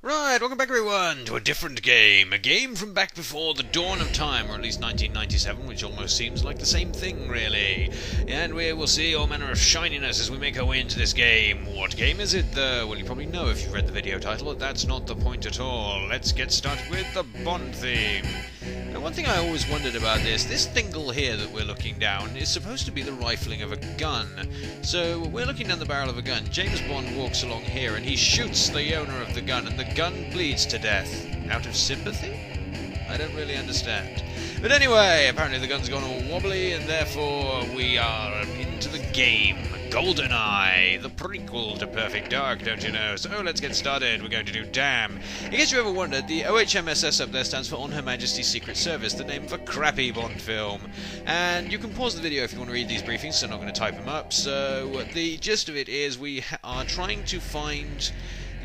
Right, welcome back everyone to a different game. A game from back before the dawn of time, or at least 1997, which almost seems like the same thing, really. And we will see all manner of shininess as we make our way into this game. What game is it, though? Well, you probably know if you've read the video title, but that's not the point at all. Let's get started with the Bond theme. Now, one thing I always wondered about this thingle here that we're looking down is supposed to be the rifling of a gun. So, we're looking down the barrel of a gun. James Bond walks along here and he shoots the owner of the gun, and the gun bleeds to death. Out of sympathy? I don't really understand. But anyway, apparently the gun's gone all wobbly, and therefore we are into the game. Goldeneye, the prequel to Perfect Dark, don't you know? So let's get started. We're going to do Damn. In case you ever wondered, the OHMSS up there stands for On Her Majesty's Secret Service, the name of a crappy Bond film. And you can pause the video if you want to read these briefings, so I'm not going to type them up. So the gist of it is we are trying to find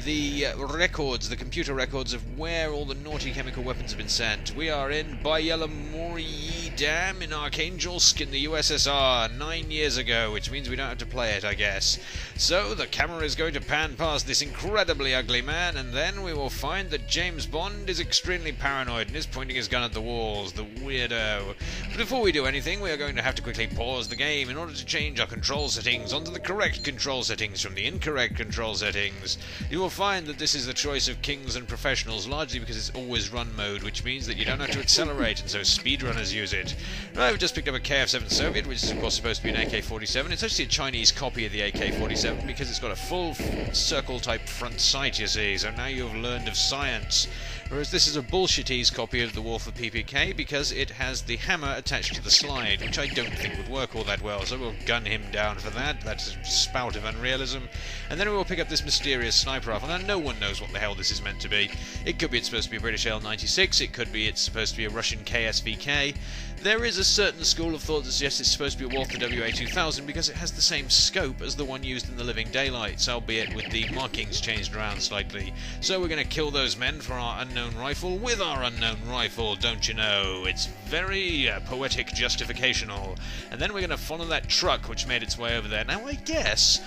the records, the computer records of where all the naughty chemical weapons have been sent. We are in Byelamoriyi Dam in Arkhangelsk in the USSR 9 years ago, which means we don't have to play it, I guess. So the camera is going to pan past this incredibly ugly man, and then we will find that James Bond is extremely paranoid and is pointing his gun at the walls, the weirdo. But before we do anything, we are going to have to quickly pause the game in order to change our control settings onto the correct control settings from the incorrect control settings. You will find that this is the choice of kings and professionals, largely because it's always run mode, which means that you don't have to accelerate, and so speedrunners use it. I've just picked up a KF-7 Soviet, which is of course supposed to be an AK-47. It's actually a Chinese copy of the AK-47 because it's got a full circle type front sight, you see, so now you've learned of science. Whereas this is a bullshitese copy of the Wolf of PPK because it has the hammer attached to the slide, which I don't think would work all that well, so we'll gun him down for that. That's a spout of unrealism. And then we will pick up this mysterious sniper rifle. Now, no one knows what the hell this is meant to be. It could be it's supposed to be a British L-96, it could be it's supposed to be a Russian KSVK. There is a certain school of thought that suggests it's supposed to be a Walther WA-2000 because it has the same scope as the one used in The Living Daylights, albeit with the markings changed around slightly. So we're going to kill those men for our unknown rifle with our unknown rifle, don't you know? It's very poetic justificational. And then we're going to follow that truck which made its way over there. Now, I guess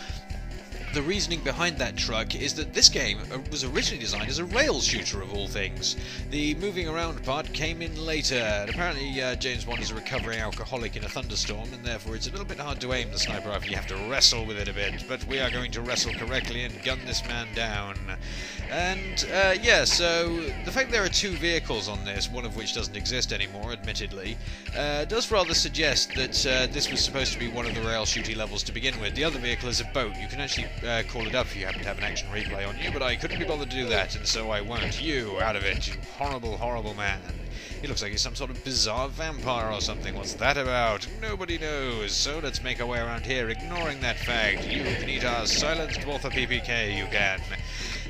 the reasoning behind that truck is that this game was originally designed as a rail shooter of all things. The moving around part came in later, and apparently James Bond is a recovering alcoholic in a thunderstorm, and therefore it's a little bit hard to aim the sniper rifle. You have to wrestle with it a bit, but we are going to wrestle correctly and gun this man down. And yeah, so the fact there are two vehicles on this, one of which doesn't exist anymore, admittedly, does rather suggest that this was supposed to be one of the rail shooty levels to begin with. The other vehicle is a boat. You can actually call it up if you happen to have an action replay on you, but I couldn't be bothered to do that, and so I won't. You, out of it, you horrible, horrible man. He looks like he's some sort of bizarre vampire or something. What's that about? Nobody knows. So let's make our way around here, ignoring that fact. You can eat our silenced Walther PPK, you can.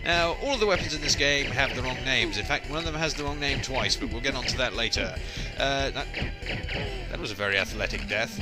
Now, all of the weapons in this game have the wrong names. In fact, one of them has the wrong name twice, but we'll get onto that later. That was a very athletic death.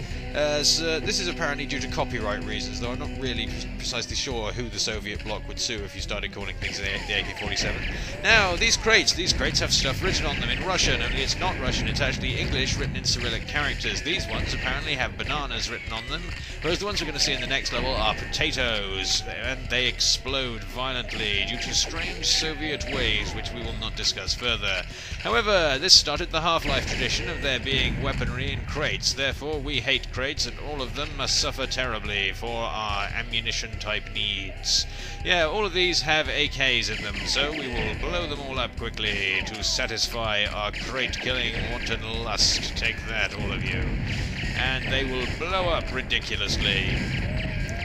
So this is apparently due to copyright reasons, though I'm not really precisely sure who the Soviet bloc would sue if you started calling things the AK-47. Now, these crates have stuff written on them in Russian, only it's not Russian, it's actually English written in Cyrillic characters. These ones apparently have bananas written on them, whereas the ones we're going to see in the next level are potatoes, and they explode violently due to strange Soviet ways, which we will not discuss further. However, this started the Half-Life tradition of there being weaponry in crates, therefore we hate crates and all of them must suffer terribly for our ammunition-type needs. Yeah, all of these have AKs in them, so we will blow them all up quickly to satisfy our crate-killing wanton lust. Take that, all of you. And they will blow up ridiculously.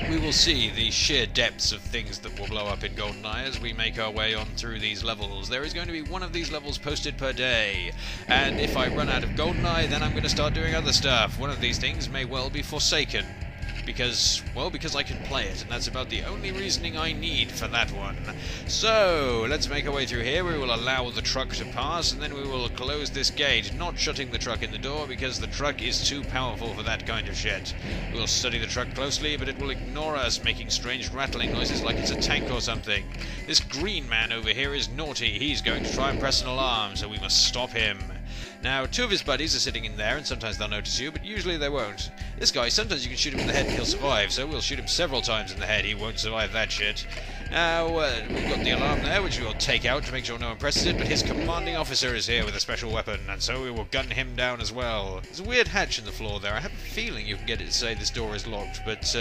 We will see the sheer depths of things that will blow up in Goldeneye as we make our way on through these levels. There is going to be one of these levels posted per day, and if I run out of Goldeneye, then I'm going to start doing other stuff. One of these things may well be Forsaken, because I can play it, and that's about the only reasoning I need for that one. So, let's make our way through here. We will allow the truck to pass, and then we will close this gate, not shutting the truck in the door, because the truck is too powerful for that kind of shit. We'll study the truck closely, but it will ignore us, making strange rattling noises like it's a tank or something. This green man over here is naughty. He's going to try and press an alarm, so we must stop him. Now, two of his buddies are sitting in there, and sometimes they'll notice you, but usually they won't. This guy, sometimes you can shoot him in the head and he'll survive, so we'll shoot him several times in the head. He won't survive that shit. Now, we've got the alarm there, which we will take out to make sure no one presses it, but his commanding officer is here with a special weapon, and so we will gun him down as well. There's a weird hatch in the floor there. I have a feeling you can get it to say this door is locked, but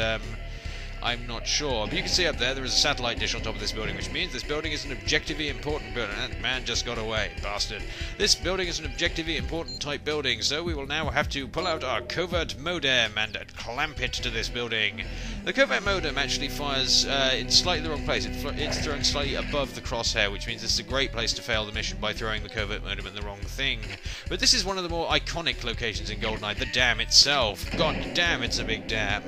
I'm not sure. But you can see up there is a satellite dish on top of this building, which means this building is an objectively important building. That man just got away, bastard. This building is an objectively important type building, so we will now have to pull out our covert modem and clamp it to this building. The covert modem actually fires in slightly the wrong place. It's thrown slightly above the crosshair, which means this is a great place to fail the mission by throwing the covert modem in the wrong thing. But this is one of the more iconic locations in Goldeneye, the dam itself. God damn, it's a big dam.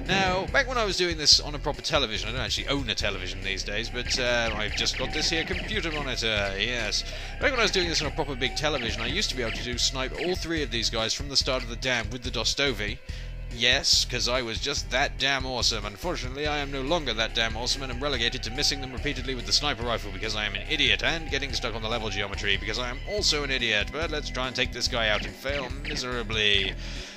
Now, back when I was doing this on a proper television, I don't actually own a television these days, but I've just got this here computer monitor, yes. Back when I was doing this on a proper big television, I used to be able to snipe all three of these guys from the start of the dam with the Dostovi. Yes, because I was just that damn awesome. Unfortunately, I am no longer that damn awesome and am relegated to missing them repeatedly with the sniper rifle because I am an idiot, and getting stuck on the level geometry because I am also an idiot. But let's try and take this guy out and fail miserably.